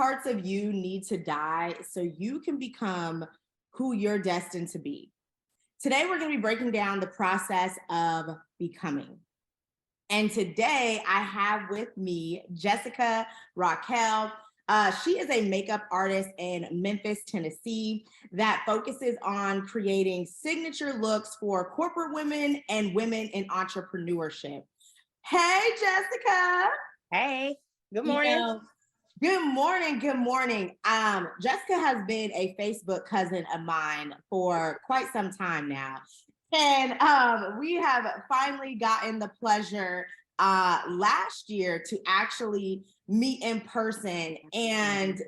parts of you need to die so you can become who you're destined to be. Today, we're going to be breaking down the process of becoming. And today I have with me Jessica Raquel. She is a makeup artist in Memphis, Tennessee, that focuses on creating signature looks for corporate women and women in entrepreneurship. Hey, Jessica. Hey, good You morning. know, good morning. Good morning. Jessica has been a Facebook cousin of mine for quite some time now. And we have finally gotten the pleasure last year to actually meet in person. And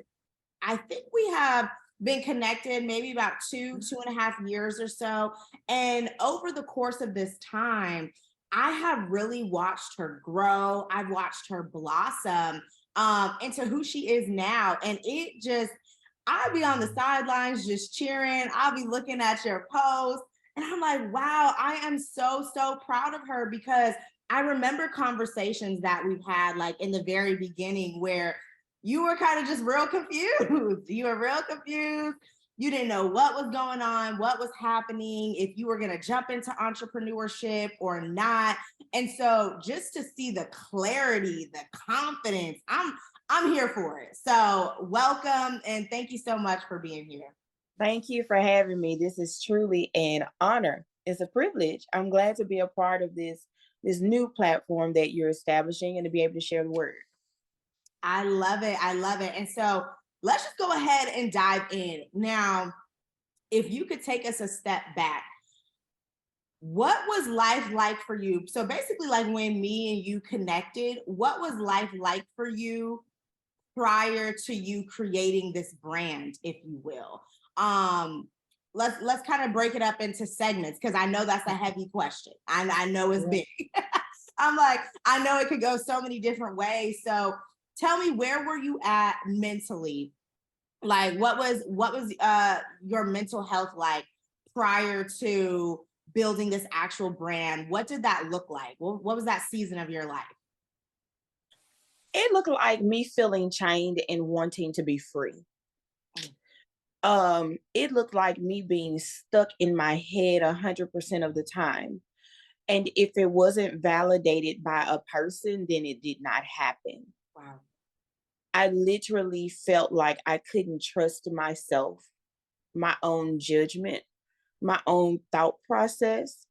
I think we have been connected maybe about 2.5 years or so. And over the course of this time, I have really watched her grow. I've watched her blossom into who she is now. And it just, I'll be on the sidelines just cheering. I'll be looking at your posts. And I'm like, wow, I am so, so proud of her because I remember conversations that we've had like in the very beginning where you were kind of just real confused. You were real confused. You didn't know what was going on, what was happening, if you were going to jump into entrepreneurship or not. And so just to see the clarity, the confidence, I'm here for it. So welcome and thank you so much for being here. Thank you for having me. This is truly an honor. It's a privilege. I'm glad to be a part of this new platform that you're establishing and to be able to share the word. I love it. I love it. And so let's just go ahead and dive in. Now, if you could take us a step back, what was life like for you? So basically, like when me and you connected, what was life like for you prior to you creating this brand, if you will? Let's kind of break it up into segments because I know that's a heavy question. I know it's big. I'm like, I know it could go so many different ways. So tell me, where were you at mentally? Like what was your mental health like prior to building this actual brand? What did that look like? What was that season of your life? It looked like me feeling chained and wanting to be free. It looked like me being stuck in my head 100% of the time. And if it wasn't validated by a person, then it did not happen. Wow. I literally felt like I couldn't trust myself, my own judgment, my own thought process.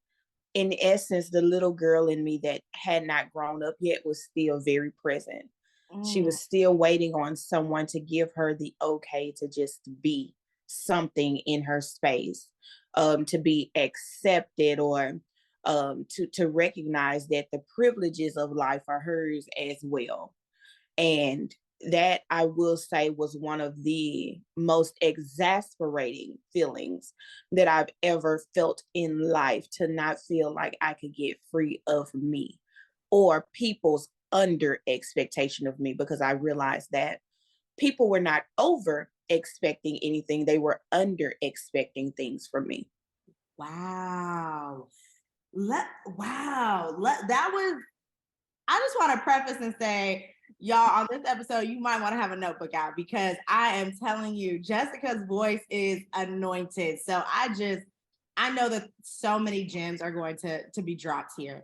In essence, the little girl in me that had not grown up yet was still very present. She was still waiting on someone to give her the okay to just be something in her space, to be accepted or to recognize that the privileges of life are hers as well. And that, I will say, was one of the most exasperating feelings that I've ever felt in life, to not feel like I could get free of me or people's under expectation of me, because I realized that people were not over expecting anything. They were under expecting things from me. Wow. That was, I just want to preface and say, y'all, on this episode, you might want to have a notebook out because I am telling you, Jessica's voice is anointed. So I know that so many gems are going to be dropped here.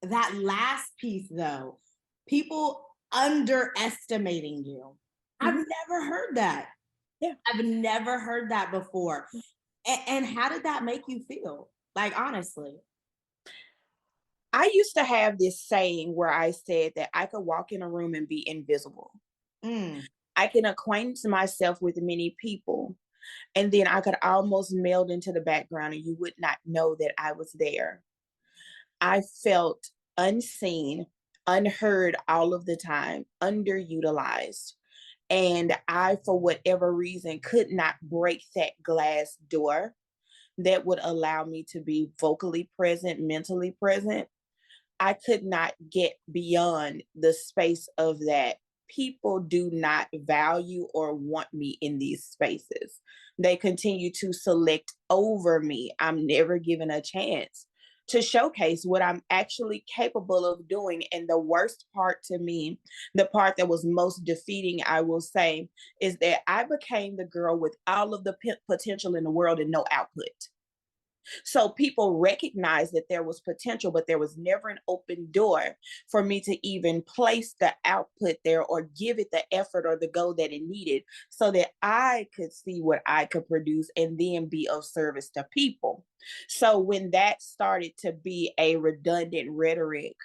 That last piece though, people underestimating you. I've never heard that. Yeah. I've never heard that before. And how did that make you feel? Like, honestly. I used to have this saying where I said that I could walk in a room and be invisible. I can acquaint myself with many people, and then I could almost meld into the background and you would not know that I was there. I felt unseen, unheard all of the time, underutilized. And I, for whatever reason, could not break that glass door that would allow me to be vocally present, mentally present. I could not get beyond the space of that. People do not value or want me in these spaces. They continue to select over me. I'm never given a chance to showcase what I'm actually capable of doing. And the worst part to me, the part that was most defeating, I will say, is that I became the girl with all of the potential in the world and no output. So people recognized that there was potential, but there was never an open door for me to even place the output there or give it the effort or the go that it needed so that I could see what I could produce and then be of service to people. So when that started to be a redundant rhetoric,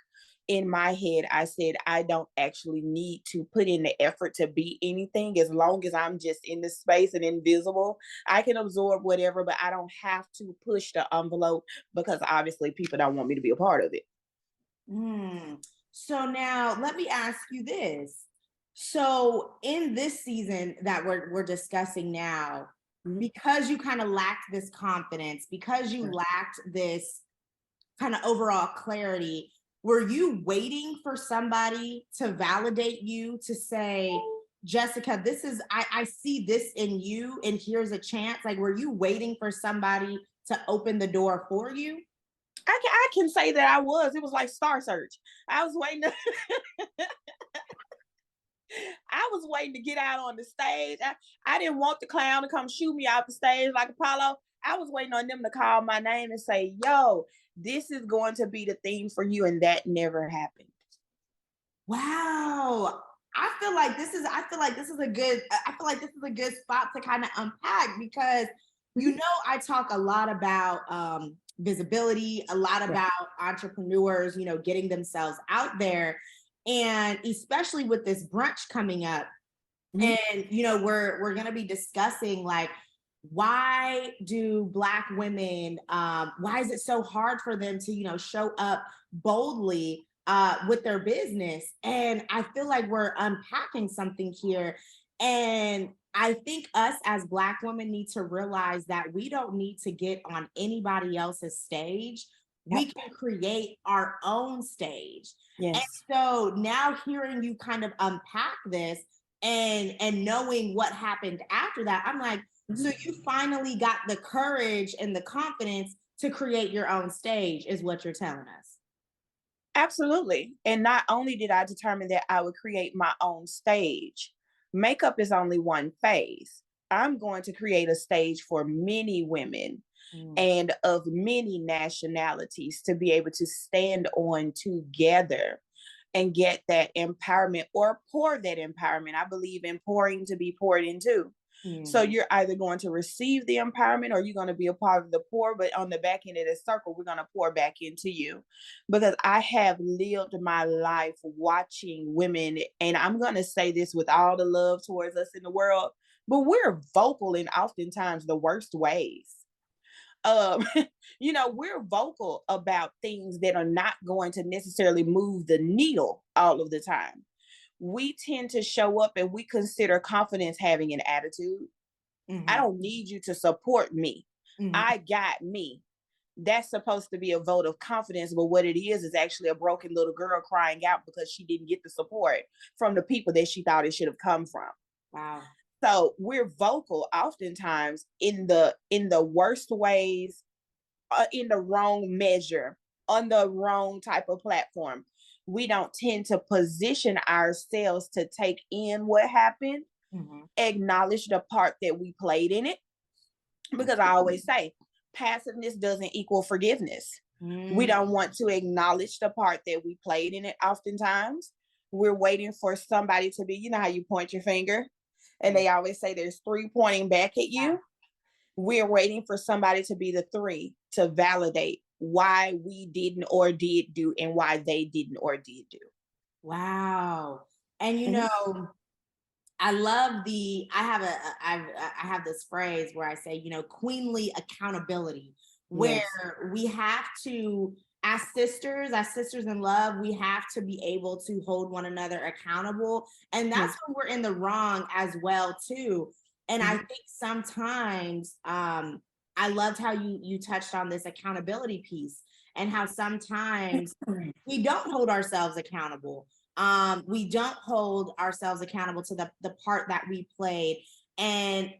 in my head, I said, I don't actually need to put in the effort to be anything as long as I'm just in the space and invisible. I can absorb whatever, but I don't have to push the envelope because obviously people don't want me to be a part of it. So now let me ask you this. So in this season that we're discussing now, Mhm. because you kind of lacked this confidence, because you lacked this kind of overall clarity, were you waiting for somebody to validate you to say, Jessica, this is, I see this in you and here's a chance? Like, were you waiting for somebody to open the door for you? I can say that I was. It was like Star Search. I was waiting to, I was waiting to get out on the stage. I didn't want the clown to come shoot me out the stage like Apollo. I was waiting on them to call my name and say, yo, this is going to be the theme for you. And that never happened. Wow. I feel like this is a good spot to kind of unpack because you know I talk a lot about visibility, a lot Yeah. about entrepreneurs, getting themselves out there. And especially with this brunch coming up, Mhm. and we're gonna be discussing like why do Black women why is it so hard for them to show up boldly with their business? And I feel like we're unpacking something here, and I think us as Black women need to realize that we don't need to get on anybody else's stage. We Yep. can create our own stage. And Yes. so now hearing you kind of unpack this and knowing what happened after that, I'm like, so Mhm. you finally got the courage and the confidence to create your own stage, is what you're telling us. Absolutely. And not only did I determine that I would create my own stage, makeup is only one phase. I'm going to create a stage for many women Mm, and of many nationalities to be able to stand on together and get that empowerment or pour that empowerment. I believe in pouring to be poured into. So mhm. you're either going to receive the empowerment or you're going to be a part of the pour, but on the back end of the circle, we're going to pour back into you. Because I have lived my life watching women, and I'm going to say this with all the love towards us in the world, but we're vocal in oftentimes the worst ways. um we're vocal about things that are not going to necessarily move the needle all of the time. We tend to show up and we consider confidence having an attitude. I Mhm, don't need you to support me. mhm. I got me. That's supposed to be a vote of confidence, but what it is actually a broken little girl crying out because she didn't get the support from the people that she thought it should have come from. Wow. So we're vocal oftentimes in the worst ways, in the wrong measure, on the wrong type of platform. We don't tend to position ourselves to take in what happened, Mhm. acknowledge the part that we played in it. Because I always say, passiveness doesn't equal forgiveness. We Mm, don't want to acknowledge the part that we played in it oftentimes. We're waiting for somebody to be, you know how you point your finger and mm. they always say there's three pointing back at Yeah. you. We're waiting for somebody to be the three to validate why we didn't or did do and why they didn't or did do. Wow. And Mhm. I love I have this phrase where I say, queenly accountability, Yes. where we have to, as sisters in love, we have to be able to hold one another accountable. And that's Yes. when we're in the wrong as well, too. And I Mhm. think sometimes I loved how you touched on this accountability piece and how sometimes we don't hold ourselves accountable. We don't hold ourselves accountable to the part that we played. And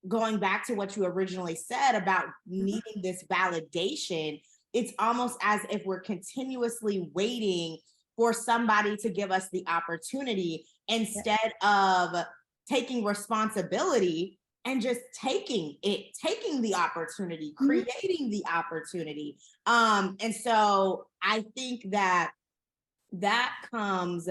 going back to what you originally said about needing this validation, it's almost as if we're continuously waiting for somebody to give us the opportunity instead of taking responsibility and just taking the opportunity, creating the opportunity. And so I think that comes,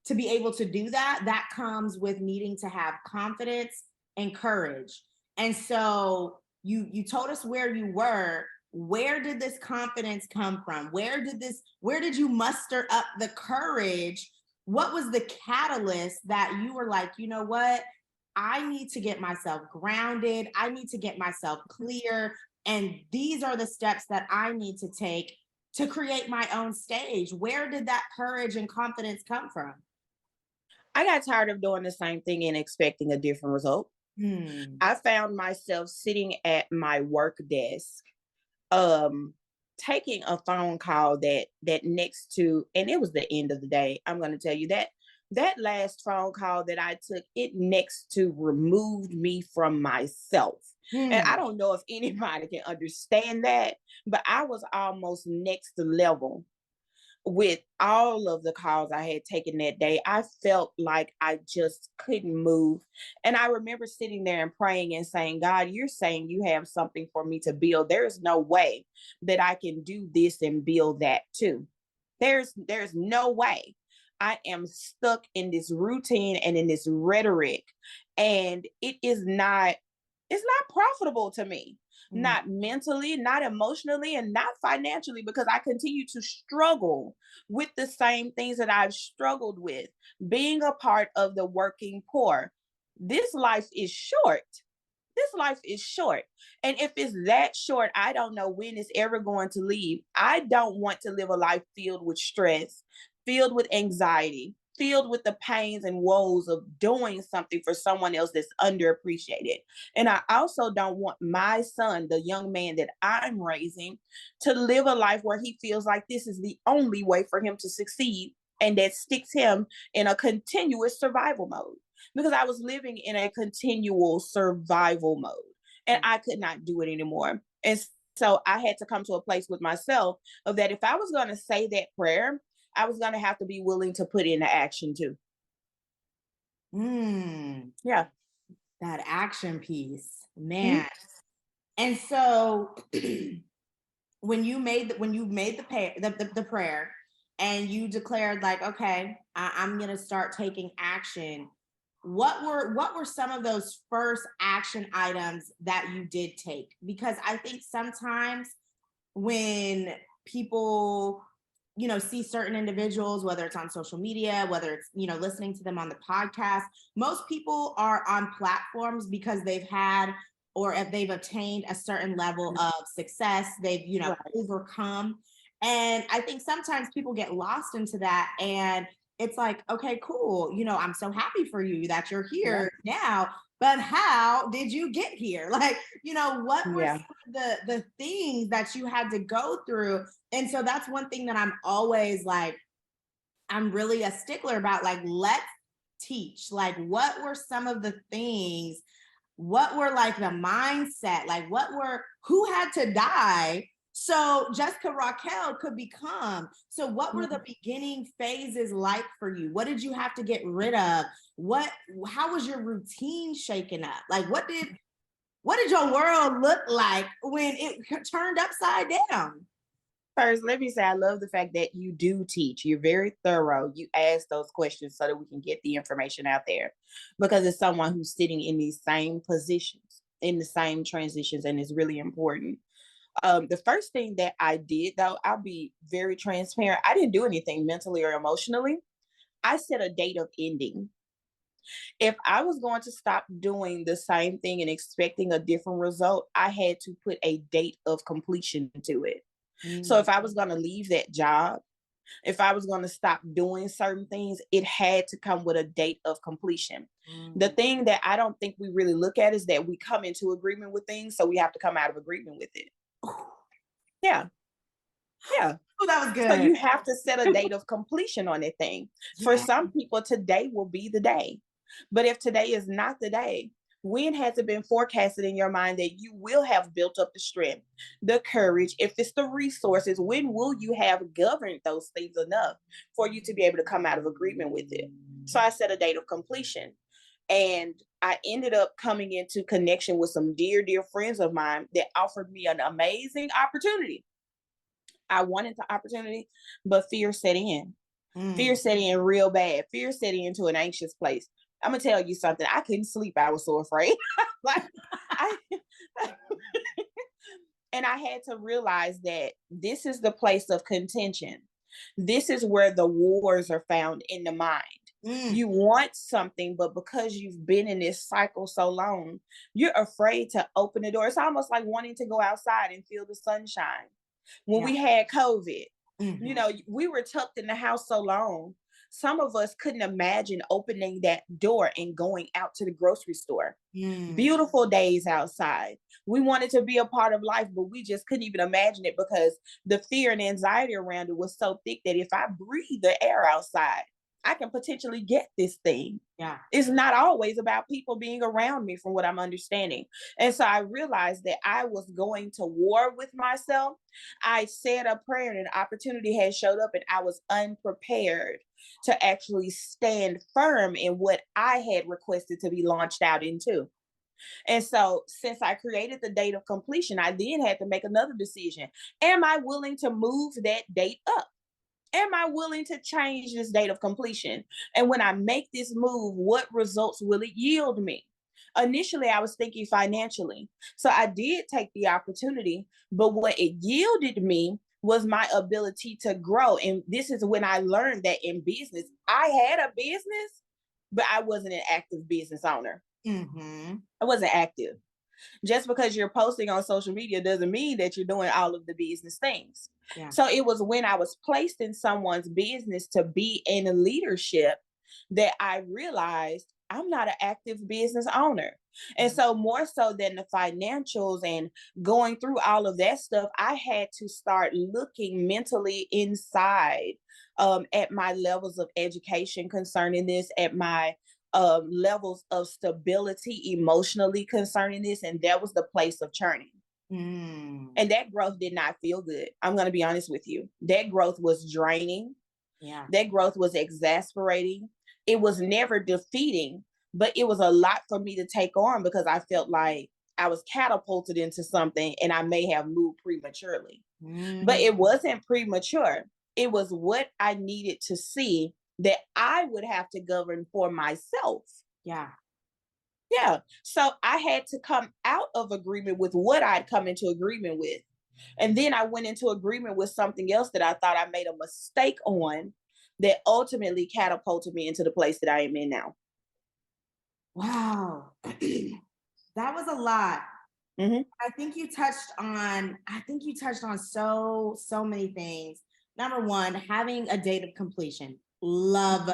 to be able to do that comes with needing to have confidence and courage. And so you told us where you were. Where did this confidence come from? Where did you muster up the courage? What was the catalyst that you were like, you know what? I need to get myself grounded. I need to get myself clear. And these are the steps that I need to take to create my own stage. Where did that courage and confidence come from? I got tired of doing the same thing and expecting a different result. Hmm. I found myself sitting at my work desk, um, taking a phone call that next to, and it was the end of the day. I'm going to tell you that that last phone call that I took, it next to removed me from myself. And I Hmm. don't know if anybody can understand that, but I was almost next level with all of the calls I had taken that day. I felt like I just couldn't move. And I remember sitting there and praying and saying, God, you're saying you have something for me to build. There's no way that I can do this and build that too. There's no way. I am stuck in this routine and in this rhetoric. And it's not profitable to me, Hmm. not mentally, not emotionally, and not financially, because I continue to struggle with the same things that I've struggled with, being a part of the working poor. This life is short. This life is short. And if it's that short, I don't know when it's ever going to leave. I don't want to live a life filled with stress, filled with anxiety, filled with the pains and woes of doing something for someone else that's underappreciated. And I also don't want my son, the young man that I'm raising, to live a life where he feels like this is the only way for him to succeed, and that sticks him in a continuous survival mode, because I was living in a continual survival mode and I could not do it anymore. And so I had to come to a place with myself of that if I was going to say that prayer, I was going to have to be willing to put into action too. Hmm. Yeah. That action piece, Mhm. man. And so when you made the prayer and you declared like, okay, I'm gonna start taking action. What were some of those first action items that you did take? Because I think sometimes when people see certain individuals, whether it's on social media, whether it's listening to them on the podcast, most people are on platforms because they've had, or if they've attained a certain level of success, they've Right. overcome. And I think sometimes people get lost into that, and it's like, okay, cool, I'm so happy for you that you're Yeah. here now, but how did you get here? Like, what were Yeah. the things that you had to go through? And so that's one thing that I'm always like, I'm really a stickler about, like, let's teach, like, what were some of the things, what were like the mindset, like who had to die so Jessica Raquel could become? So what were the Mhm. beginning phases like for you? What did you have to get rid of? How was your routine shaken up? Like, what did your world look like when it turned upside down? First, let me say I love the fact that you do teach. You're very thorough. You ask those questions so that we can get the information out there, because it's someone who's sitting in these same positions, in the same transitions, and it's really important. The first thing that I did, though, I'll be very transparent. I didn't do anything mentally or emotionally. I set a date of ending. If I was going to stop doing the same thing and expecting a different result, I had to put a date of completion to it. So Mm, if I was going to leave that job, if I was going to stop doing certain things, it had to come with a date of completion. The mm. thing that I don't think we really look at is that we come into agreement with things, so we have to come out of agreement with it. Yeah. Yeah. Oh, that was So good. you have to set a date of completion on that thing. For Yeah. some people, today will be the day. But if today is not the day, When has it been forecasted in your mind that you will have built up the strength, the courage, if it's the resources, when will you have governed those things enough for you to be able to come out of agreement with it? So I set a date of completion. And I ended up coming into connection with some dear, dear friends of mine that offered me an amazing opportunity. I wanted the opportunity, but fear set in. Fear Mm. set in real bad. Fear set into an anxious place. I'm gonna tell you something. I couldn't sleep. I was so afraid. like I and I had to realize that this is the place of contention. This is where the wars are found in the mind. Mm. You want something, but because you've been in this cycle so long, you're afraid to open the door. It's almost like wanting to go outside and feel the sunshine. When Yeah. we had COVID, Mhm. we were tucked in the house so long. Some of us couldn't imagine opening that door and going out to the grocery store. Mm. Beautiful days outside. We wanted to be a part of life, but we just couldn't even imagine it because the fear and anxiety around it was so thick that if I breathe the air outside, I can potentially get this thing. Yeah. It's not always about people being around me, from what I'm understanding. And so I realized that I was going to war with myself. I said a prayer and an opportunity had showed up, and I was unprepared to actually stand firm in what I had requested to be launched out into. And so, since I created the date of completion, I then had to make another decision. Am I willing to move that date up? Am I willing to change this date of completion? And when I make this move, what results will it yield me? Initially, I was thinking financially. So I did take the opportunity, but what it yielded me was my ability to grow. And this is when I learned that in business, I had a business, but I wasn't an active business owner. Mhm. I wasn't active. Just because you're posting on social media doesn't mean that you're doing all of the business things. Yeah. So it was when I was placed in someone's business to be in leadership that I realized I'm not an active business owner. And Mhm. so, more so than the financials and going through all of that stuff, I had to start looking mentally inside, at my levels of education concerning this, at my levels of stability emotionally concerning this. And that was the place of churning. Mm. And that growth did not feel good. I'm going to be honest with you. That growth was draining. Yeah. That growth was exasperating. It was never defeating, but it was a lot for me to take on because I felt like I was catapulted into something and I may have moved prematurely. But Mhm. it wasn't premature. It was what I needed to see that I would have to govern for myself. Yeah. Yeah. So I had to come out of agreement with what I'd come into agreement with. And then I went into agreement with something else that I thought I made a mistake on that ultimately catapulted me into the place that I am in now. Wow. That was a lot. Hmm. I think you touched on so many things. Number one, having a date of completion. Loved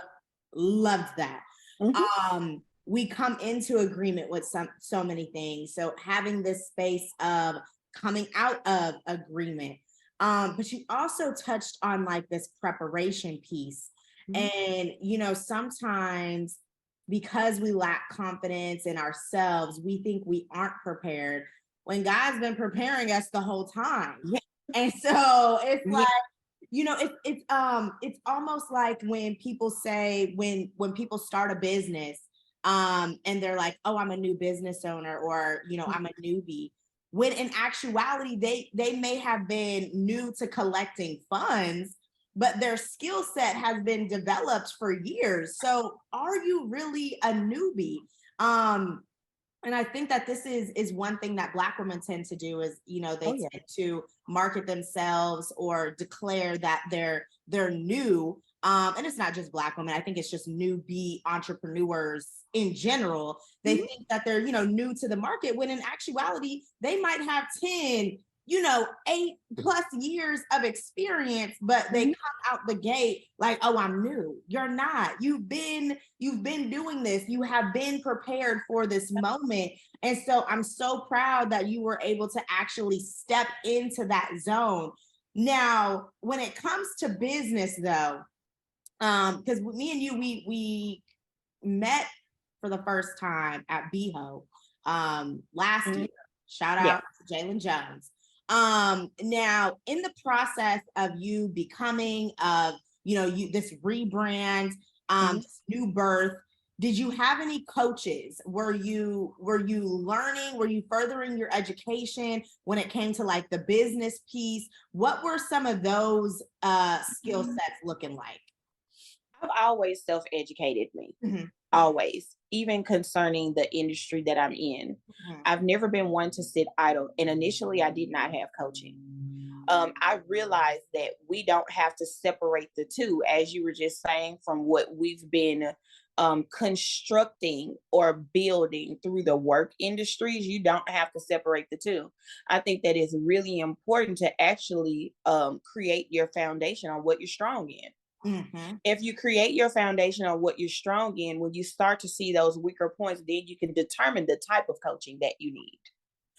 that. Hmm. We come into agreement with so many things. So having this space of coming out of agreement. But you also touched on like this preparation piece. Hmm. And sometimes because we lack confidence in ourselves, we think we aren't prepared when God's been preparing us the whole time. Yeah. And so it's Yeah. like, it's almost like when people say when people start a business, and they're like, oh, I'm a new business owner, or I'm a newbie, when in actuality they may have been new to collecting funds, but their skill set has been developed for years. So are you really a newbie? um and I think that this is one thing that Black women tend to do is, Oh they yeah. tend to market themselves or declare that they're new. And it's not just Black women. I think it's just newbie entrepreneurs in general. They Mhm. think that they're, new to the market, when in actuality, they might have 10, 8+ years of experience, but they Mhm. come out the gate like, oh, I'm new. You're not. You've been doing this. You have been prepared for this moment. And so I'm so proud that you were able to actually step into that zone. Now, when it comes to business though, because me and you, we met for the first time at BeHo last Mhm. year. Shout Yeah. out to Jalen Jones. Now in the process of you becoming you this rebrand, Mhm. this new birth, did you have any coaches? Were you learning? Were you furthering your education when it came to like the business piece? What were some of those skill sets looking like? I've always self-educated me. Mhm, Always, even concerning the industry that I'm in. mhm, I've never been one to sit idle. And initially, I did not have coaching. I realized that we don't have to separate the two, as you were just saying, from what we've been constructing or building through the work industries. You don't have to separate the two. I think that is really important to actually create your foundation on what you're strong in. mhm, If you create your foundation on what you're strong in, when you start to see those weaker points, then you can determine the type of coaching that you need,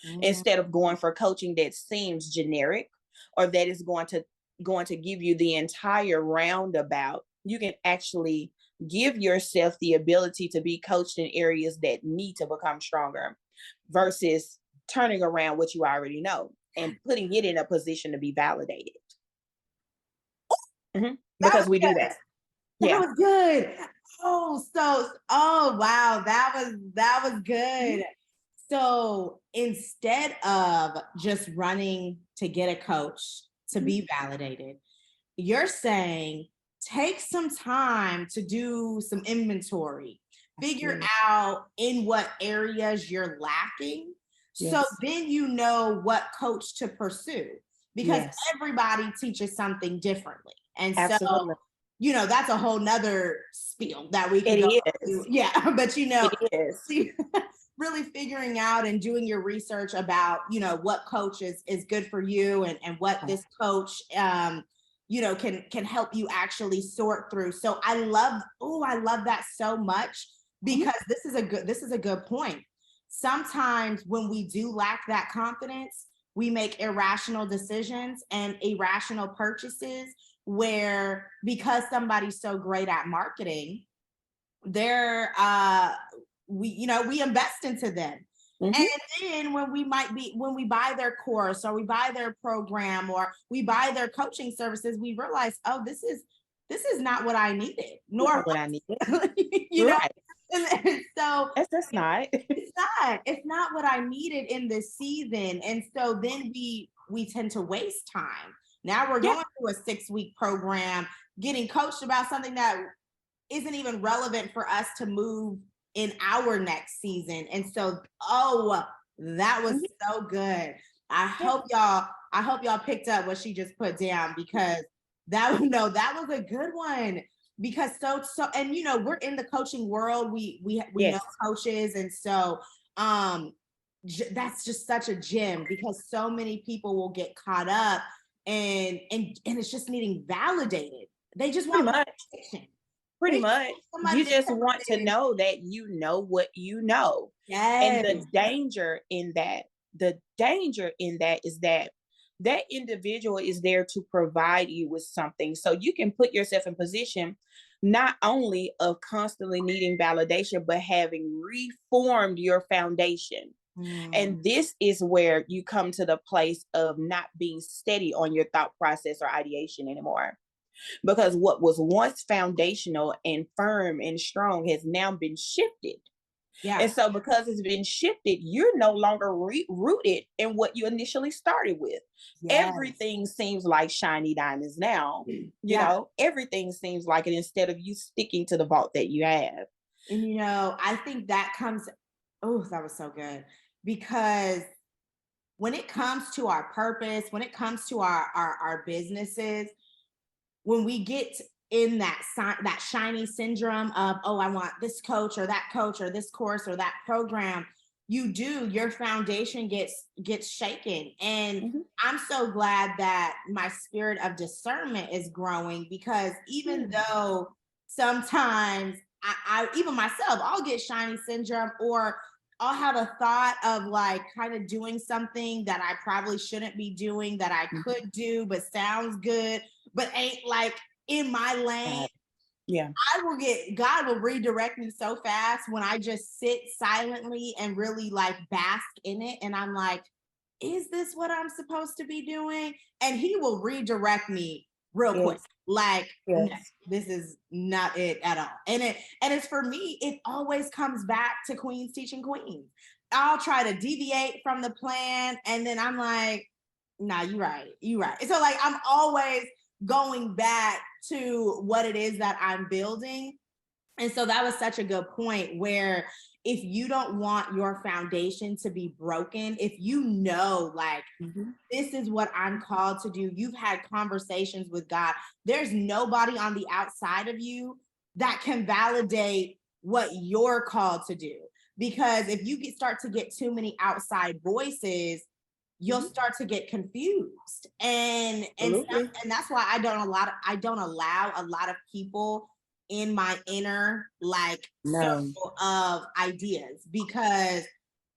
mhm. instead of going for coaching that seems generic or that is going to give you the entire roundabout. You can actually give yourself the ability to be coached in areas that need to become stronger versus turning around what you already know and putting it in a position to be validated. That was Because we do good. that. That Yeah. was good. Oh wow, that was Mhm. good. So instead of just running to get a coach to Mhm. be validated, you're saying take some time to do some inventory, figure Absolutely. out in what areas you're lacking. So Yes. then you know what coach to pursue because Yes. everybody teaches something differently. And so, Absolutely. that's a whole nother spiel that we could go It to. is. Yeah. But It is. really figuring out and doing your research about what coach is good for you and what this coach can help you actually sort through. So I love that so much Mhm. because this is a good point. Sometimes when we do lack that confidence, we make irrational decisions and irrational purchases where, because somebody's so great at marketing, they're we invest into them. And Mhm. then when we buy their course or we buy their program or we buy their coaching services, we realize, oh, this is not what I needed, nor Not what I needed. you know Right. and so That's not. it's not what I needed in this season. And so then we tend to waste time. Now we're Yeah. going through a 6-week program, getting coached about something that isn't even relevant for us to move in our next season. And so, that was Mhm. so good. Yeah. I hope y'all picked up what she just put down because that was a good one. Because and we're in the coaching world. We know Yes. coaches, and so that's just such a gem because so many people will get caught up and it's just needing validated. They just Pretty want much. validation. Pretty They just much. want somebody You to just tell want to them, know that you know what you know. And yes. the danger in that is that that individual is there to provide you with something. So you can put yourself in position not only of constantly needing validation, but having reformed your foundation. Mm, And this is where you come to the place of not being steady on your thought process or ideation anymore, because what was once foundational and firm and strong has now been shifted. And yeah. so, because it's been shifted, you're no longer rooted in what you initially started with. Yes. Everything seems like shiny diamonds now. Yeah. Everything seems like it, instead of you sticking to the vault that you have. And I think that comes, oh, that was so good. Because when it comes to our purpose, when it comes to our businesses, when we get in that shiny syndrome of, oh, I want this coach or this course or that program, your foundation gets shaken. And Mhm. I'm so glad that my spirit of discernment is growing because even Yeah. though sometimes I even myself, I'll get shiny syndrome, or I'll have a thought of like kind of doing something that I probably shouldn't be doing that I Mhm. could do but sounds good but ain't like in my lane. Right. Yeah. God will redirect me so fast when I just sit silently and really like bask in it. And I'm like, is this what I'm supposed to be doing? And he will redirect me real quick. Yes. Like, no, Yes. this is not it at all. And it's for me, it always comes back to queens teaching queens. I'll try to deviate from the plan. And then I'm like, nah, you're right. You're right. So like I'm always going back to what it is that I'm building. And so that was such a good point where if you don't want your foundation to be broken, if you know, like, Mhm. this is what I'm called to do, you've had conversations with God, there's nobody on the outside of you that can validate what you're called to do. Because if you start to get too many outside voices, you'll Mhm. start to get confused Absolutely. and that's why I don't allow a lot of people in my inner like No. circle of ideas because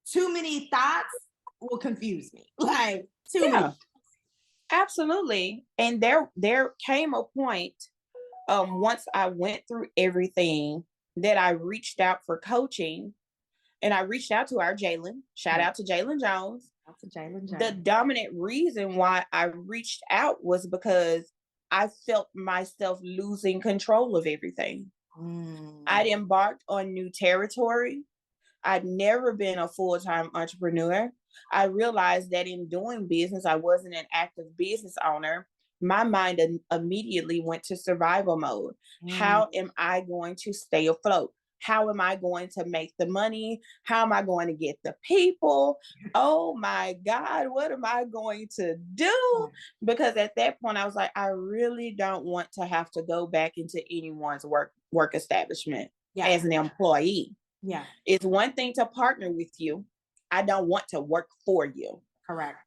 too many thoughts will confuse me like too many. Yeah, absolutely. And there came a point, once I went through everything, that I reached out for coaching, and I reached out to our Jalen. Shout Yeah, out to Jalen Jones. that's a Jalen The Jones. dominant reason why I reached out was because I felt myself losing control of everything. Mm, I'd embarked on new territory. I'd never been a full-time entrepreneur. I realized that in doing business, I wasn't an active business owner. My mind immediately went to survival mode. mm, How am I going to stay afloat? How am I going to make the money? How am I going to get the people? Oh my God, what am I going to do? Because at that point, I was like, I really don't want to have to go back into anyone's work establishment yeah, as an employee. yeah, It's one thing to partner with you. I don't want to work for you. correct.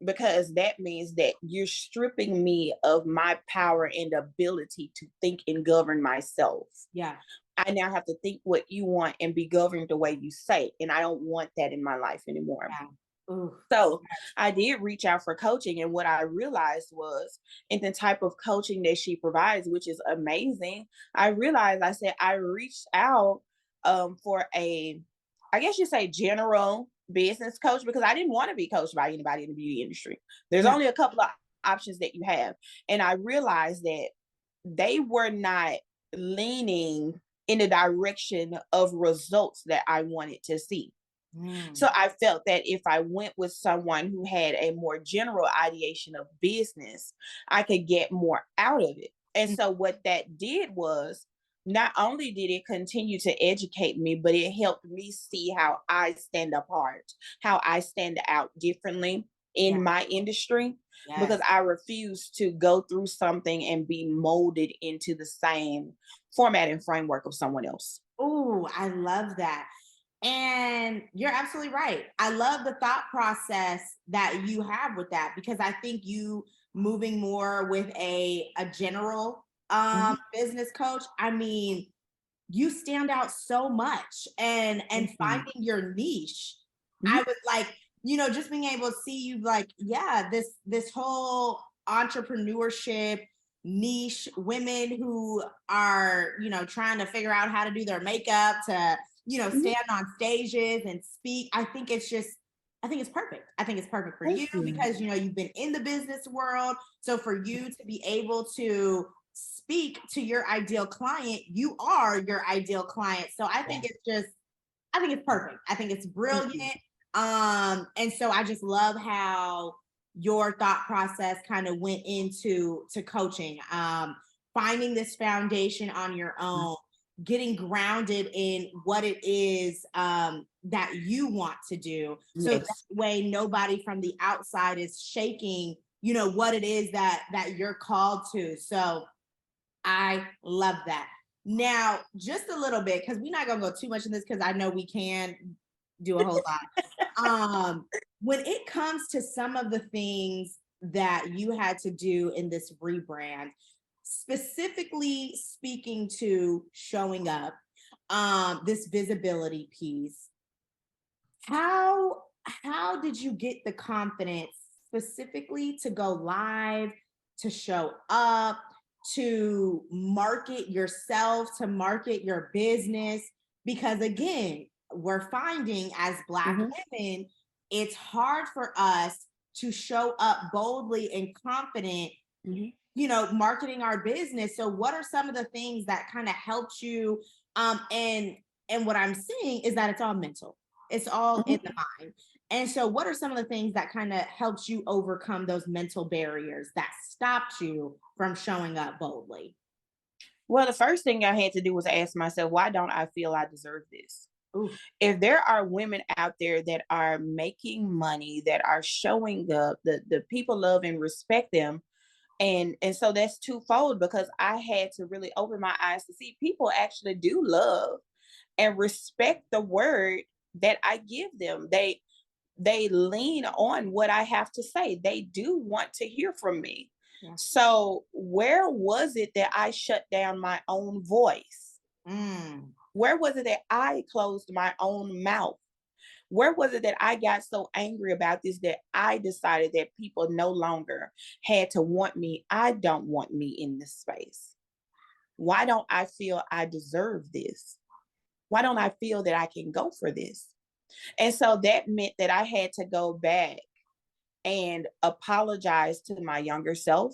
Because that means that you're stripping me of my power and ability to think and govern myself. Yeah, I now have to think what you want and be governed the way you say. And I don't want that in my life anymore. yeah. Ooh, So I did reach out for coaching. And what I realized was, in the type of coaching that she provides, which is amazing, I realized I said, I reached out for I guess you say, general business coach, because I didn't want to be coached by anybody in the beauty industry. There's yeah, only a couple of options that you have. And I realized that they were not leaning in the direction of results that I wanted to see. So mm, I felt that if I went with someone who had a more general ideation of business, I could get more out of it. And mm, so what that did was, not only did it continue to educate me, but it helped me see how I stand apart, how I stand out differently yeah, in my industry, because yes. I refuse to go through something and be molded into the same format and framework of someone else. Ooh, I love that. And you're absolutely right. I love the thought process that you have with that because I think you moving more with a general Mhm. business coach. I mean, you stand out so much and Thank you. finding your niche. Mhm. I was like, just being able to see you like, yeah, this whole entrepreneurship niche, women who are, trying to figure out how to do their makeup to, Mhm. stand on stages and speak. I think it's perfect. I think it's perfect for Thank you you. because you've been in the business world. So for you to be able to speak to your ideal client, you are your ideal client. So I think it's perfect. I think it's Thank brilliant. you. And so I just love how your thought process kind of went into coaching, finding this foundation on your own, getting grounded in what it is that you want to do. So that Yes. way nobody from the outside is shaking, what it is that you're called to. So I love that. Now, just a little bit, because we're not gonna go too much in this because I know we can do a whole lot. When it comes to some of the things that you had to do in this rebrand, specifically speaking to showing up, this visibility piece, how did you get the confidence specifically to go live, to show up, to market yourself, to market your business? Because again, we're finding as Black women, it's hard for us to show up boldly and confident, marketing our business. So what are some of the things that kind of helped you? And what I'm seeing is that it's all mental. It's all in the mind. And so what are some of the things that kind of helped you overcome those mental barriers that stopped you from showing up boldly? Well, the first thing I had to do was ask myself, why don't I feel I deserve this? Ooh. If there are women out there that are making money, that are showing up, the people love and respect them. And so that's twofold, because I had to really open my eyes to see people actually do love and respect the word that I give them. They lean on what I have to say. They do want to hear from me. Yeah. So where was it that I shut down my own voice? Where was it that I closed my own mouth? Where was it that I got so angry about this that I decided that people no longer had to want me? I don't want me in this space. Why don't I feel I deserve this? Why don't I feel that I can go for this? And so that meant that I had to go back and apologize to my younger self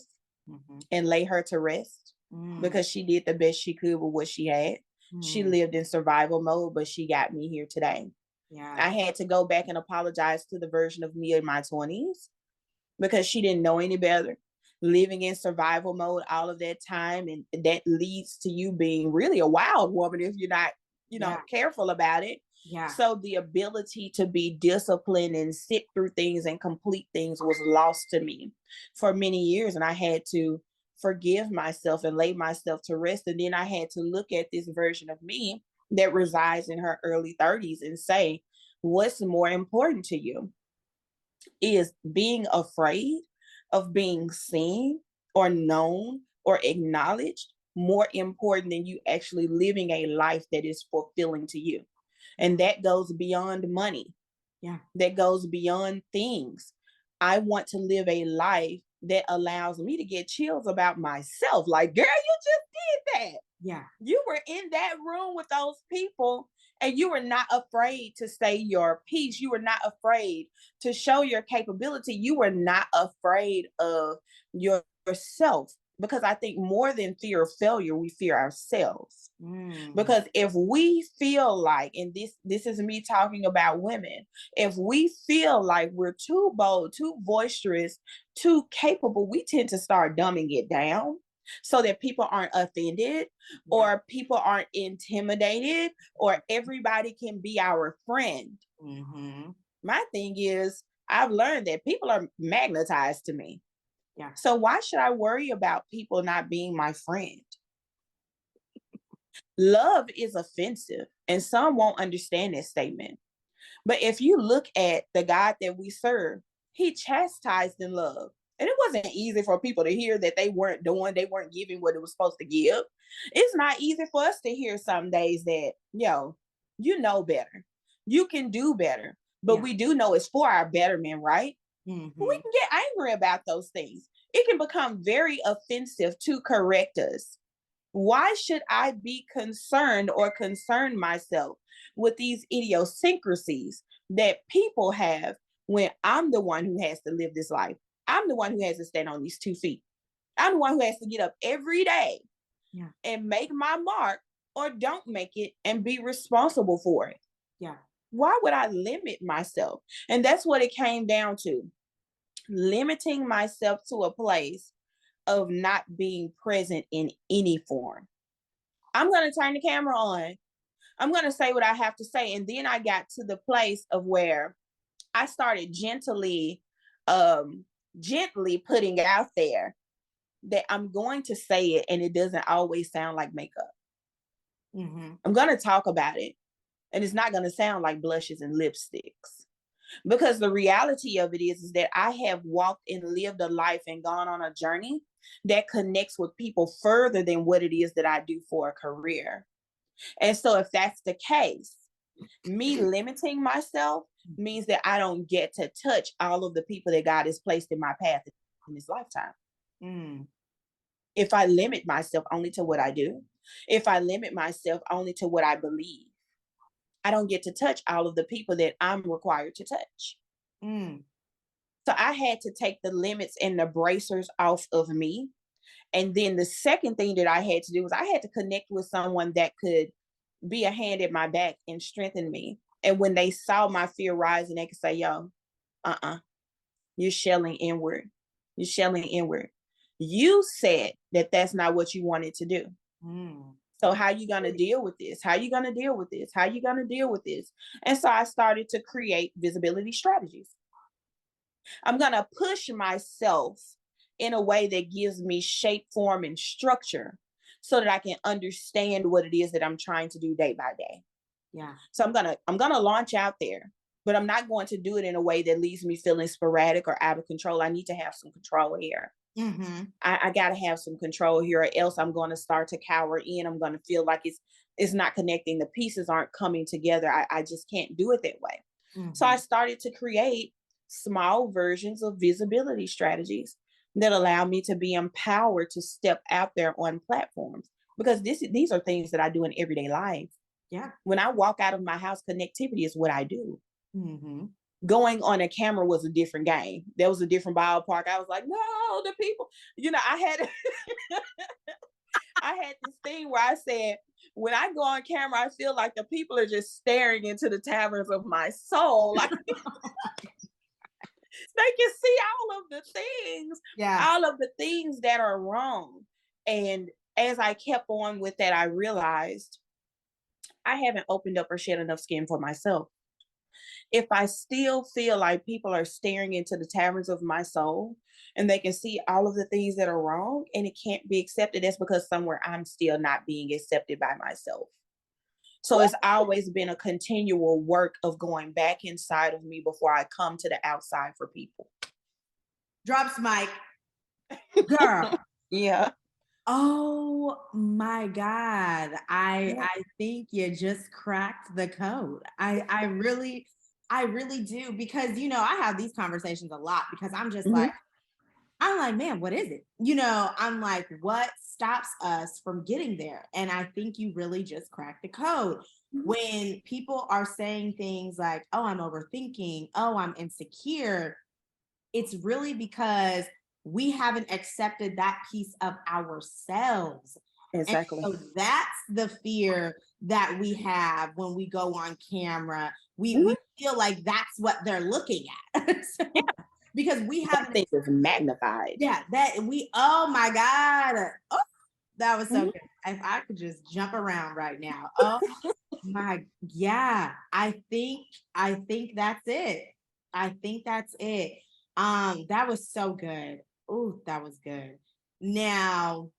and lay her to rest, because she did the best she could with what she had. She lived in survival mode, but she got me here today. Yeah. I had to go back and apologize to the version of me in my 20s, because she didn't know any better, living in survival mode all of that time. And that leads to you being really a wild woman if you're not, careful about it. Yeah. So the ability to be disciplined and sit through things and complete things was lost to me for many years. And I had to forgive myself and lay myself to rest. And then I had to look at this version of me that resides in her early 30s and say, what's more important to you? Is being afraid of being seen or known or acknowledged more important than you actually living a life that is fulfilling to you? And that goes beyond money. Yeah. That goes beyond things. I want to live a life that allows me to get chills about myself. Like, girl, you just did that. Yeah. You were in that room with those people and you were not afraid to say your piece. You were not afraid to show your capability. You were not afraid of yourself. Because I think more than fear of failure, we fear ourselves. Because if we feel like, and this is me talking about women, if we feel like we're too bold, too boisterous, too capable, we tend to start dumbing it down so that people aren't offended or people aren't intimidated or everybody can be our friend. My thing is, I've learned that people are magnetized to me. Yeah. So why should I worry about people not being my friend? Love is offensive, and some won't understand this statement. But if you look at the God that we serve, he chastised in love. And it wasn't easy for people to hear that they weren't giving what it was supposed to give. It's not easy for us to hear some days that, you know better. You can do better. But we do know it's for our betterment, right? We can get angry about those things. It can become very offensive to correct us. Why should I be concerned or concern myself with these idiosyncrasies that people have when I'm the one who has to live this life? I'm the one who has to stand on these 2 feet. I'm the one who has to get up every day and make my mark or don't make it and be responsible for it. Yeah. Why would I limit myself? And that's what it came down to. Limiting myself to a place of not being present in any form. I'm going to turn the camera on. I'm going to say what I have to say. And then I got to the place of where I started gently putting out there that I'm going to say it and it doesn't always sound like makeup. I'm going to talk about it and it's not going to sound like blushes and lipsticks. Because the reality of it is that I have walked and lived a life and gone on a journey that connects with people further than what it is that I do for a career. And so if that's the case, me limiting myself means that I don't get to touch all of the people that God has placed in my path in this lifetime. If I limit myself only to what I do, if I limit myself only to what I believe, I don't get to touch all of the people that I'm required to touch. Mm, So I had to take the limits and the bracers off of me. And then the second thing that I had to do was I had to connect with someone that could be a hand at my back and strengthen me. And when they saw my fear rising, they could say, yo, uh-uh, you're shelling inward. You're shelling inward. You said that that's not what you wanted to do. mm. So how you going to deal with this? How you going to deal with this? How you going to deal with this? And so I started to create visibility strategies. I'm going to push myself in a way that gives me shape, form, and structure so that I can understand what it is that I'm trying to do day by day. Yeah. So I'm gonna launch out there, but I'm not going to do it in a way that leaves me feeling sporadic or out of control. I need to have some control here. Mm-hmm. I gotta have some control here, or else I'm going to start to cower in. I'm going to feel like it's not connecting. The pieces aren't coming together. I just can't do it that way. So I Mm-hmm. started to create small versions of visibility strategies that allow me to be empowered to step out there on platforms, because these are things that I do in everyday life. Yeah. When I walk out of my house, connectivity is what I do. Mm-hmm. Going on a camera was a different game. There was a different ballpark. I was like, no, the people, I had I had this thing where I said, when I go on camera, I feel like the people are just staring into the taverns of my soul. Like they can see Yeah. all of the things that are wrong. And as I kept on with that, I realized I haven't opened up or shed enough skin for myself. If I still feel like people are staring into the taverns of my soul and they can see all of the things that are wrong and it can't be accepted, that's because somewhere I'm still not being accepted by myself. So it's always been a continual work of going back inside of me before I come to the outside for people. Drops mic. Girl. Yeah. Oh my God. I Yeah. I think you just cracked the code. I really do, because I have these conversations a lot because Mhm. I'm like, man, what is it? I'm like, what stops us from getting there? And I think you really just cracked the code. Mhm. When people are saying things like, oh, I'm overthinking, oh, I'm insecure, it's really because we haven't accepted that piece of ourselves. And Exactly. so that's the fear that we have when we go on camera. We Mhm. feel like that's what they're looking at. Yeah. So, because we That haven't, thing is magnified. yeah, oh my God. Oh, that was so Mhm. good. If I could just jump around right now. Oh my, yeah. I think that's it. I think that's it. That was so good. Oh, that was good. Now,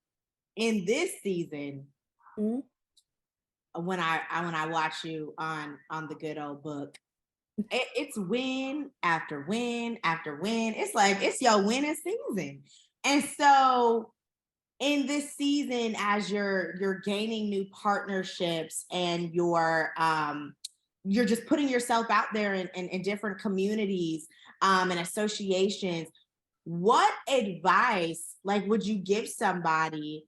in this season, Mhm. when I watch you on the good old book, it's win after win after win. It's like it's your winning season. And so in this season, as you're gaining new partnerships and you're just putting yourself out there in different communities and associations, what advice like would you give somebody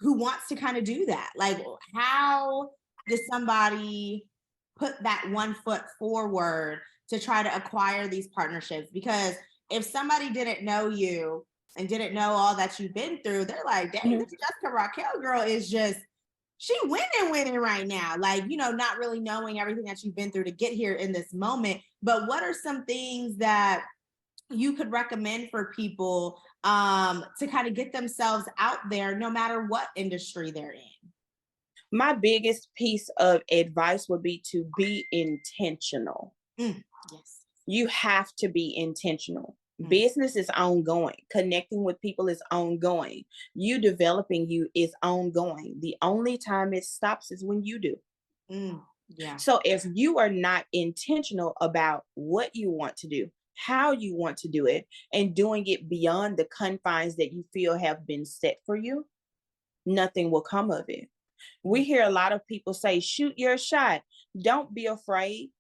who wants to kind of do that? Like, how does somebody put that one foot forward to try to acquire these partnerships? Because if somebody didn't know you and didn't know all that you've been through, they're like, dang, Mhm. this Jessica Raquel girl is just, she winning right now. Like, not really knowing everything that you've been through to get here in this moment. But what are some things that you could recommend for people to kind of get themselves out there no matter what industry they're in? My biggest piece of advice would be to be intentional. Mm, yes. You have to be intentional. Mm, Business is ongoing. Connecting with people is ongoing. You developing you is ongoing. The only time it stops is when you do. yeah. So if you are not intentional about what you want to do, how you want to do it, and doing it beyond the confines that you feel have been set for you, nothing will come of it. We Mm, hear a lot of people say, shoot your shot. Don't be afraid.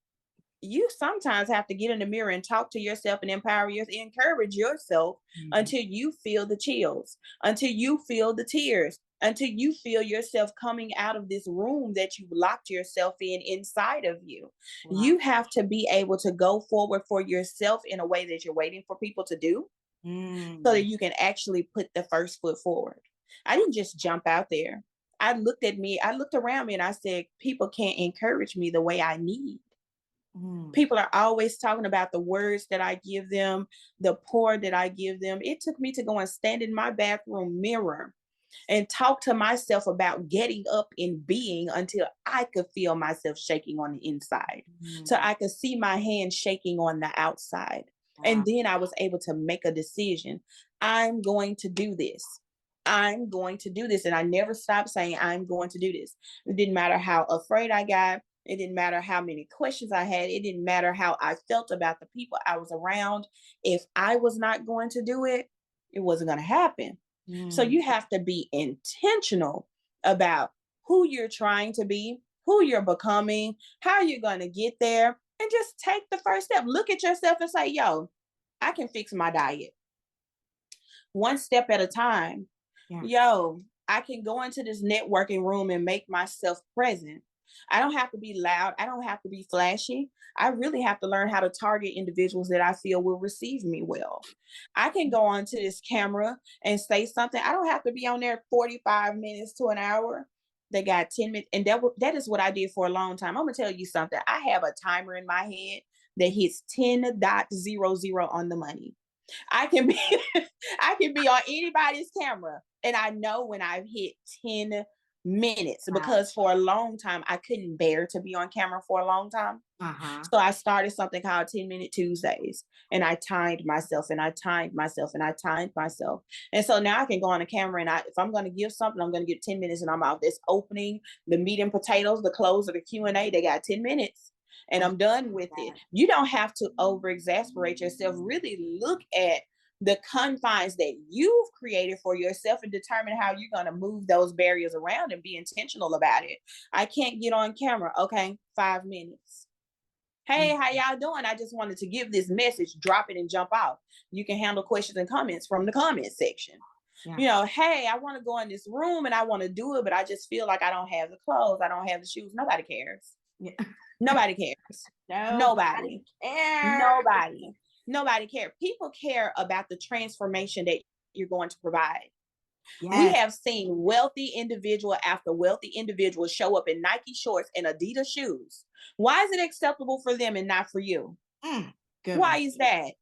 you sometimes have to get in the mirror and talk to yourself and encourage yourself Mhm. until you feel the chills, until you feel the tears, until you feel yourself coming out of this room that you've locked yourself in inside of you. Wow. You have to be able to go forward for yourself in a way that you're waiting for people to do so that Mm. you can actually put the first foot forward. I didn't just jump out there. I looked around me and I said, people can't encourage me the way I need. Mm. People are always talking about the words that I give them, the pour that I give them. It took me to go and stand in my bathroom mirror and talk to myself about getting up and being until I could feel myself shaking on the inside. So Mm. I could see my hands shaking on the outside. And Wow. then I was able to make a decision. I'm going to do this. I'm going to do this. And I never stopped saying, I'm going to do this. It didn't matter how afraid I got. It didn't matter how many questions I had. It didn't matter how I felt about the people I was around. If I was not going to do it, it wasn't going to happen. So Mm. you have to be intentional about who you're trying to be, who you're becoming, how you're going to get there, and just take the first step. Look at yourself and say, yo, I can fix my diet one step at a time. Yeah. Yo, I can go into this networking room and make myself present. I don't have to be loud. I don't have to be flashy. I really have to learn how to target individuals that I feel will receive me well. I can go onto this camera and say something. I don't have to be on there 45 minutes to an hour. They got 10 minutes. And that is what I did for a long time. I'm going to tell you something. I have a timer in my head that hits 10.00 on the money. I can be I can be on anybody's camera and I know when I've hit 10 minutes Wow. because for a long time I couldn't bear to be on camera for a long time. Uh-huh. So I started something called 10-minute Tuesdays and I timed myself and I timed myself and I timed myself. And so now I can go on the camera and if I'm going to give something, I'm going to give 10 minutes and I'm out. This opening, the meat and potatoes, the close of the Q&A, they got 10 minutes and I I'm done with it. that. You don't have to over exasperate yourself. Really look at the confines that you've created for yourself and determine how you're going to move those barriers around and be intentional about it. I can't get on camera. Okay, 5 minutes. Hey, Mm. how y'all doing? I just wanted to give this message, drop it and jump out. You can handle questions and comments from the comment section. Yeah. You know, hey, I want to go in this room and I want to do it, but I just feel like I don't have the clothes, I don't have the shoes. Nobody cares. Yeah. Nobody cares. Nobody Nobody. cares. Nobody. Nobody care. People care about the transformation that you're going to provide. We Yes. have seen wealthy individual after wealthy individual show up in Nike shorts and Adidas shoes. Why is it acceptable for them and not for you? Mm. Good Why one. is that?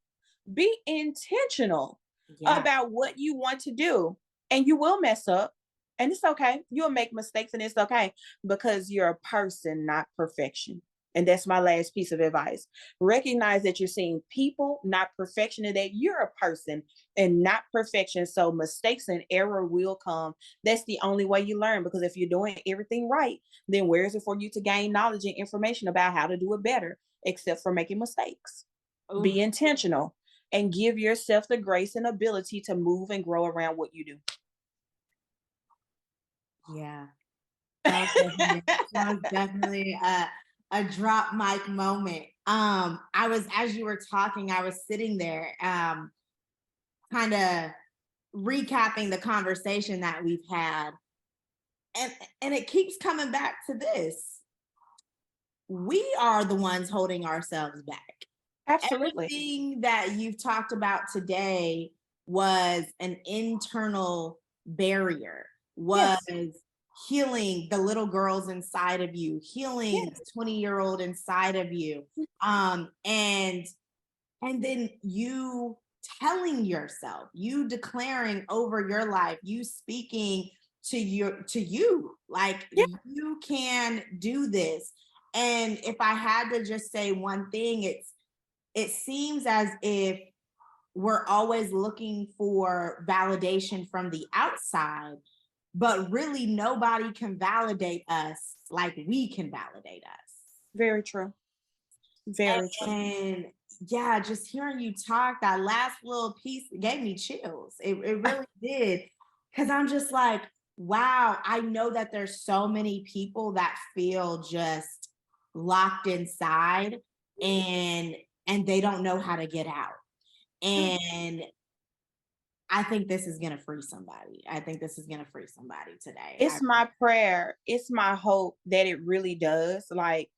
Be intentional Yeah. about what you want to do, and you will mess up, and it's okay. You'll make mistakes, and it's okay because you're a person, not perfection. And that's my last piece of advice. Recognize that you're seeing people, not perfection, and that you're a person and not perfection. So mistakes and error will come. That's the only way you learn because if you're doing everything right, then where is it for you to gain knowledge and information about how to do it better, except for making mistakes? Be Oof. intentional and give yourself the grace and ability to move and grow around what you do. Yeah. That was definitely a drop mic moment. I was as you were talking, I was sitting there, kind of recapping the conversation that we've had, and it keeps coming back to this. We are the ones holding ourselves back. Absolutely. Everything that you've talked about today was an internal barrier, was Yes. healing the little girls inside of you, healing the Yes. 20-year-old inside of you. And then you telling yourself, you declaring over your life, you speaking to you like Yeah. you can do this. And if I had to just say one thing, it seems as if we're always looking for validation from the outside, but really nobody can validate us like we can validate us. Very true. Very true. And yeah, just hearing you talk, that last little piece gave me chills. It really did. Cause I'm just like, wow, I know that there's so many people that feel just locked inside. and they don't know how to get out. And I think this is gonna free somebody. I think this is gonna free somebody today. It's my prayer. It's my hope that it really does. Like,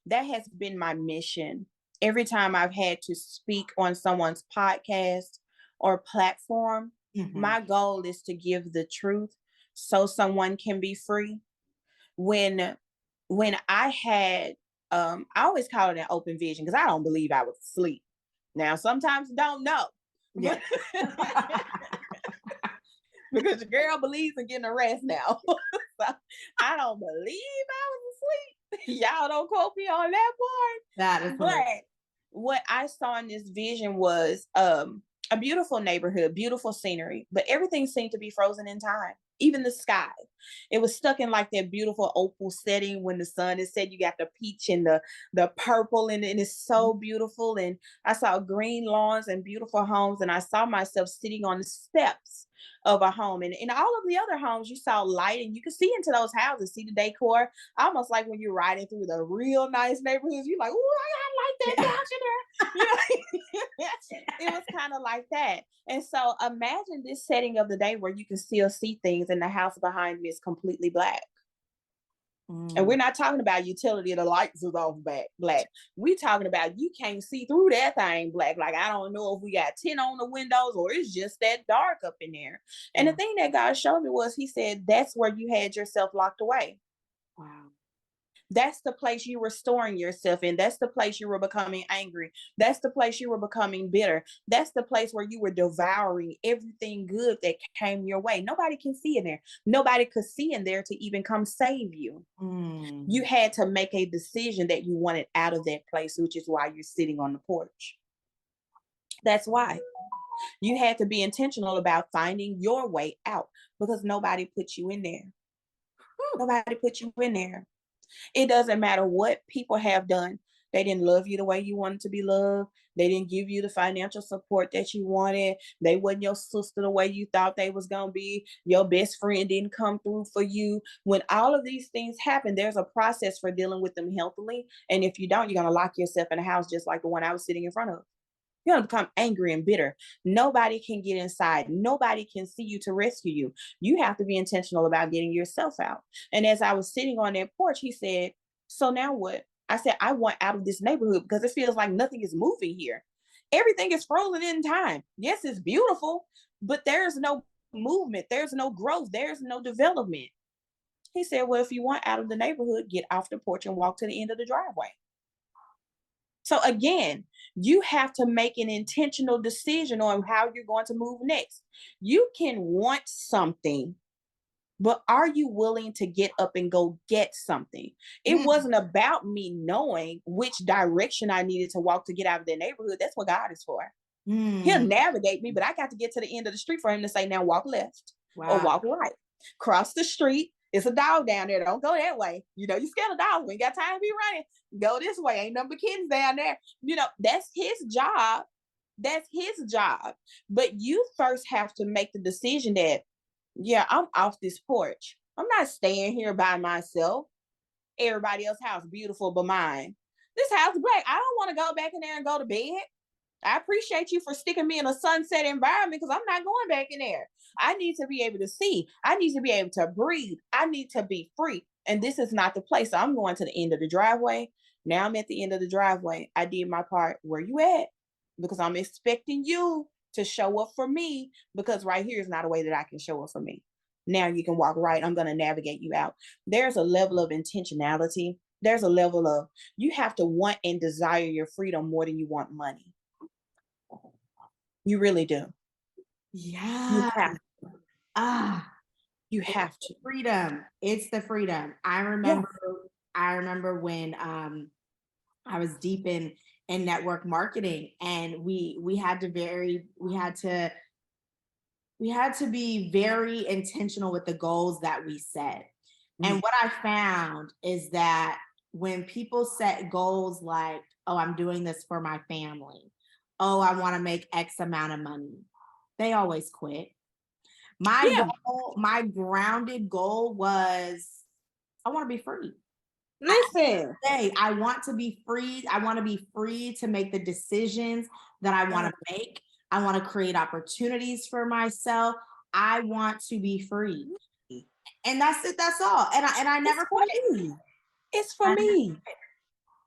that has been my mission. Every time I've had to speak on someone's podcast or platform, Mhm. my goal is to give the truth so someone can be free. When I had I always call it an open vision because I don't believe I was asleep. Now sometimes I don't know. Yeah. Because your girl believes in getting a rest now. So I don't believe I was asleep. Y'all don't quote me on that part. That is hilarious. But what I saw in this vision was a beautiful neighborhood, beautiful scenery, but everything seemed to be frozen in time. Even the sky. It was stuck in like that beautiful opal setting when the sun is set. You got the peach and the purple, and it's so beautiful. And I saw green lawns and beautiful homes, and I saw myself sitting on the steps of a home. And in all of the other homes, you saw light and you could see into those houses, see the decor. Almost like when you're riding through the real nice neighborhoods, you're like, oh, I like that couch in there. You know, it was kind of like that. And so imagine this setting of the day where you can still see things and the house behind me is completely black. And we're not talking about utility, the lights is off black. We talking about you can't see through that thing black. Like, I don't know if we got tint on the windows or it's just that dark up in there. And the thing that God showed me was, he said, that's where you had yourself locked away. Wow. That's the place you were storing yourself in. That's the place you were becoming angry. That's the place you were becoming bitter. That's the place where you were devouring everything good that came your way. Nobody can see in there. Nobody could see in there to even come save you. You had to make a decision that you wanted out of that place, which is why you're sitting on the porch. That's why. You had to be intentional about finding your way out, because nobody put you in there. Nobody put you in there. It doesn't matter what people have done. They didn't love you the way you wanted to be loved. They didn't give you the financial support that you wanted. They wasn't your sister the way you thought they was going to be. Your best friend didn't come through for you. When all of these things happen, there's a process for dealing with them healthily. And if you don't, you're going to lock yourself in a house just like the one I was sitting in front of. You're going to become angry and bitter. Nobody can get inside. Nobody can see you to rescue you. You have to be intentional about getting yourself out. And as I was sitting on that porch, he said, so now what? I said, I want out of this neighborhood because it feels like nothing is moving here. Everything is frozen in time. Yes, it's beautiful, but there's no movement. There's no growth. There's no development. He said, well, if you want out of the neighborhood, get off the porch and walk to the end of the driveway. So again, you have to make an intentional decision on how you're going to move next. You can want something, but are you willing to get up and go get something? It wasn't about me knowing which direction I needed to walk to get out of the neighborhood. That's what God is for. He'll navigate me, but I got to get to the end of the street for him to say, now walk left or walk right. Cross the street. It's a dog down there. Don't go that way. You know, you scared of dogs. We ain't got time to be running. Go this way. Ain't number kids down there. You know, that's his job. That's his job. But you first have to make the decision that, yeah, I'm off this porch. I'm not staying here by myself. Everybody else's house beautiful, but mine. This house is black. I don't want to go back in there and go to bed. I appreciate you for sticking me in a sunset environment because I'm not going back in there. I need to be able to see. I need to be able to breathe. I need to be free. And this is not the place. So I'm going to the end of the driveway. Now I'm at the end of the driveway. I did my part. Where you at? Because I'm expecting you to show up for me, because right here is not a way that I can show up for me. Now you can walk right. I'm going to navigate you out. There's a level of intentionality. There's a level of, you have to want and desire your freedom more than you want money. You really do. You Yeah. have to. Ah, You have to. freedom. It's the freedom. I Yeah. remember when I was deep in network marketing, and we had to be very intentional with the goals that we set. And what I found is that when people set goals like, oh, I'm doing this for my family, oh, I want to make X amount of money, they always quit. My Yeah. goal, my grounded goal was, I want to be free. Listen. Say, I want to be free. I want to be free to make the decisions that I want Yeah. to make. I want to create opportunities for myself. I want to be free. And that's it. That's all. And I It's never for quit. me. It's for I never me. quit.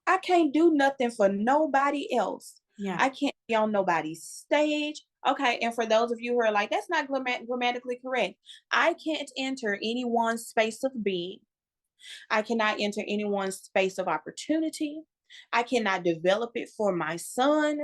I can't do nothing for nobody else. Yeah. I can't be on nobody's stage. Okay, and for those of you who are like, that's not grammatically correct. I can't enter anyone's space of being. I cannot enter anyone's space of opportunity. I cannot develop it for my son.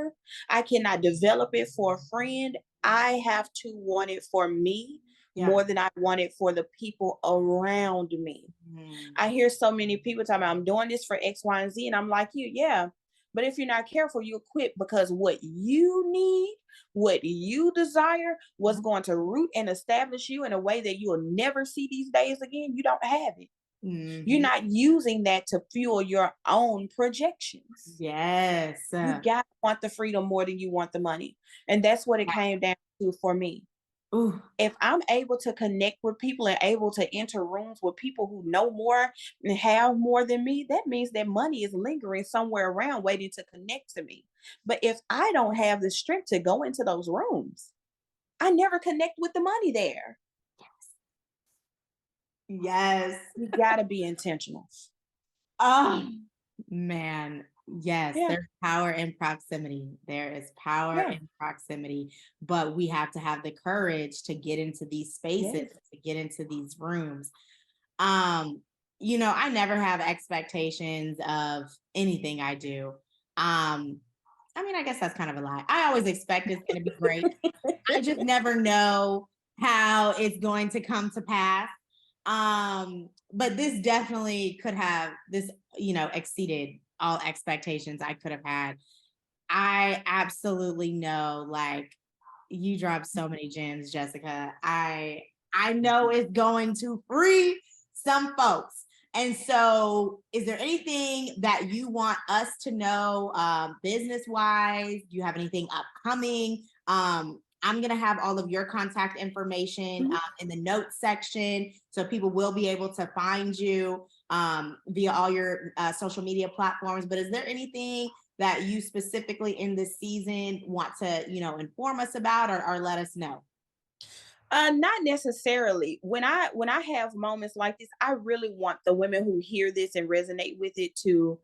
I cannot develop it for a friend. I have to want it for me Yeah. more than I want it for the people around me. Mhm. I hear so many people talking about I'm doing this for X, Y, and Z, and I'm like, yeah. But if you're not careful, you'll quit because what you need, what you desire, was going to root and establish you in a way that you will never see these days again. You don't have it. You're Mhm. not using that to fuel your own projections. Yes. You got to want the freedom more than you want the money. And that's what it came down to for me. Ooh, If I'm able to connect with people and able to enter rooms with people who know more and have more than me, that means that money is lingering somewhere around waiting to connect to me. But if I don't have the strength to go into those rooms, I never connect with the money there. yes. You got to be intentional. Oh, man. Yes, Yeah. there's power in proximity. There is power Yeah. in proximity, but we have to have the courage to get into these spaces, Yes. to get into these rooms. Um, I never have expectations of anything I do. I mean, I guess that's kind of a lie. I always expect it's going to be great. I just never know how it's going to come to pass. But this definitely could have this, exceeded all expectations I could have had. I absolutely know, like, you dropped so many gems, Jessica. I know it's going to free some folks. And so, is there anything that you want us to know, business wise? Do you have anything upcoming? I'm going to have all of your contact information Mhm. in the notes section. So people will be able to find you via all your social media platforms. But is there anything that you specifically in this season want to, inform us about or let us know? Not necessarily. When I have moments like this, I really want the women who hear this and resonate with it to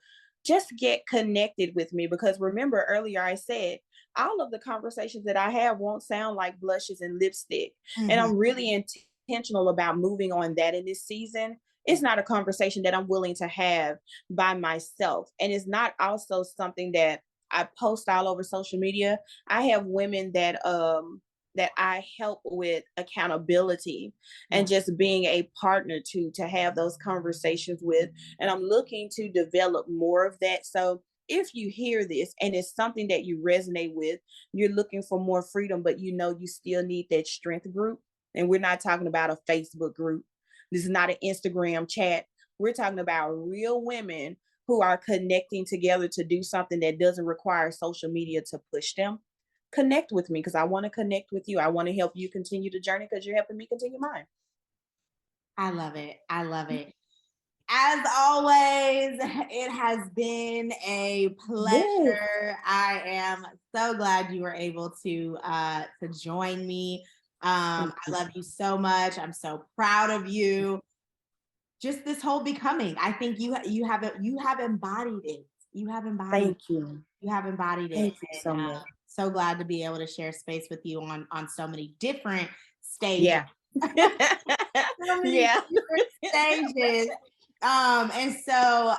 just get connected with me because remember earlier I said all of the conversations that I have won't sound like blushes and lipstick. And Mhm. I'm really intentional about moving on that in this season. It's not a conversation that I'm willing to have by myself. And it's not also something that I post all over social media. I have women that I help with accountability Yeah. and just being a partner to have those conversations with. And I'm looking to develop more of that. So if you hear this and it's something that you resonate with, you're looking for more freedom, but you know you still need that strength group. And we're not talking about a Facebook group. This is not an Instagram chat. We're talking about real women who are connecting together to do something that doesn't require social media to push them. Connect with me because I want to connect with you. I want to help you continue the journey because you're helping me continue mine. I love it. I love it. As always, it has been a Yes. pleasure. I am so glad you were able to join me. Thank I you. love you so much. I'm so proud of you. Just this whole becoming. I think you have embodied it. You have embodied Thank you. you have embodied it, Thank you and so much. so glad to be able to share space with you on so many different stages. Yeah. So many Yeah. different stages. And so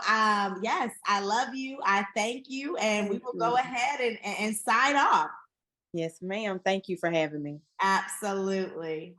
yes, I love you. I thank you, and we Thank will go you. ahead and sign off. Yes, ma'am. Thank you for having me. Absolutely.